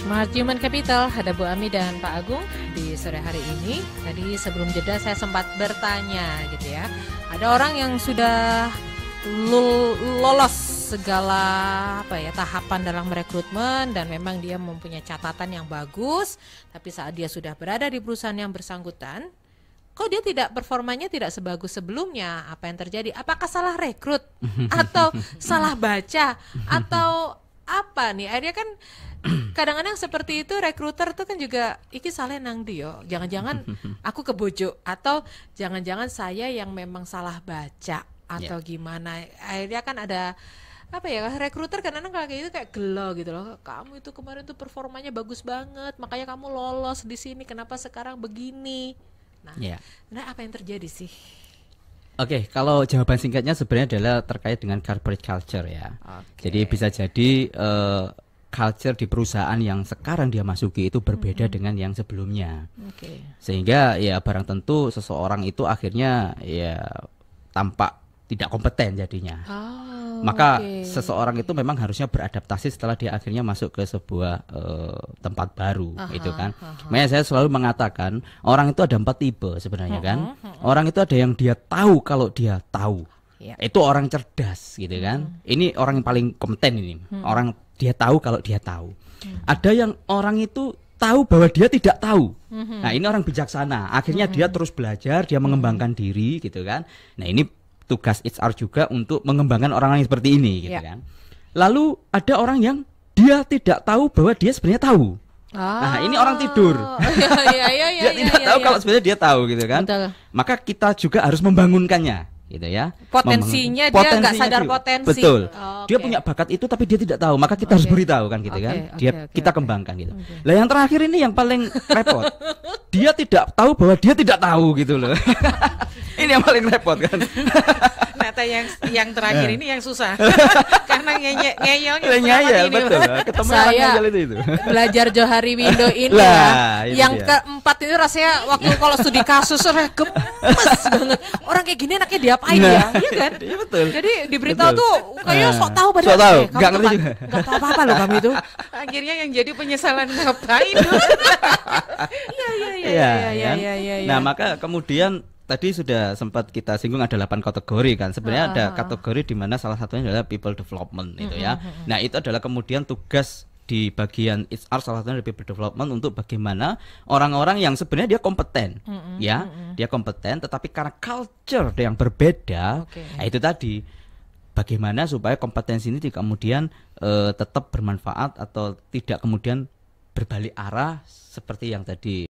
Smart Human Capital, ada Bu Ami dan Pak Agung di sore hari ini. Tadi sebelum jeda saya sempat bertanya gitu ya. Ada orang yang sudah lolos segala tahapan dalam rekrutmen dan memang dia mempunyai catatan yang bagus, tapi saat dia sudah berada di perusahaan yang bersangkutan, kok dia performanya tidak sebagus sebelumnya? Apa yang terjadi? Apakah salah rekrut atau salah baca atau apa nih? Akhirnya kan kadang-kadang seperti itu, rekruter tuh kan juga iki salah nang dia. Jangan-jangan aku kebojo atau jangan-jangan saya yang memang salah baca atau gimana. Akhirnya kan ada rekruter kadang-kadang kalau kayak gitu kayak gelo gitu loh. Kamu itu kemarin tuh performanya bagus banget, makanya kamu lolos di sini. Kenapa sekarang begini? Nah, apa yang terjadi sih? Oke, kalau jawaban singkatnya sebenarnya adalah terkait dengan corporate culture ya. Jadi bisa jadi culture di perusahaan yang sekarang dia masuki itu berbeda dengan yang sebelumnya. Sehingga ya barang tentu seseorang itu akhirnya ya tampak tidak kompeten jadinya. Maka seseorang itu memang harusnya beradaptasi setelah dia akhirnya masuk ke sebuah tempat baru, itu kan. Makanya saya selalu mengatakan orang itu ada 4 tipe sebenarnya kan. Orang itu ada yang dia tahu kalau dia tahu, itu orang cerdas gitu kan. Ini orang yang paling kompeten ini. Orang dia tahu kalau dia tahu. Ada yang orang itu tahu bahwa dia tidak tahu. Nah ini orang bijaksana. Akhirnya dia terus belajar, dia mengembangkan diri gitu kan. Nah ini tugas HR juga untuk mengembangkan orang-orang yang seperti ini gitu kan. Lalu ada orang yang dia tidak tahu bahwa dia sebenarnya tahu. Nah ini orang tidur. Dia tidak tahu kalau sebenarnya dia tahu gitu kan. Betul. Maka kita juga harus membangunkannya gitu ya. Potensinya dia nggak sadar potensi. Betul. Dia punya bakat itu tapi dia tidak tahu. Maka kita harus beritahu kan gitu kan. Kita kembangkan gitu. Lah yang terakhir ini yang paling repot. Dia tidak tahu bahwa dia tidak tahu gitu loh. Ini yang paling repot kan. Ternyata yang terakhir ini yang susah. Karena ngeyelnya ngeyel betul. Ketemu orang ngeyel itu. Belajar Johari Windo ini yang keempat itu rasanya waktu kalau studi kasus gemes banget. Orang kayak gini enaknya diapain ya? Iya kan? Iya betul. Jadi diberitahu tuh kayak sok tahu padahal. Sok tahu, enggak ngerti juga. Enggak tahu apa-apa loh kami itu. Akhirnya yang jadi penyesalan ngapain? Iya. Nah, maka kemudian tadi sudah sempat kita singgung ada 8 kategori kan. Sebenarnya ada kategori di mana salah satunya adalah people development itu ya. Nah, itu adalah kemudian tugas di bagian HR salah satunya people development untuk bagaimana orang-orang yang sebenarnya dia kompeten dia kompeten tetapi karena culture yang berbeda. Nah, itu tadi bagaimana supaya kompetensi ini kemudian tetap bermanfaat atau tidak kemudian berbalik arah seperti yang tadi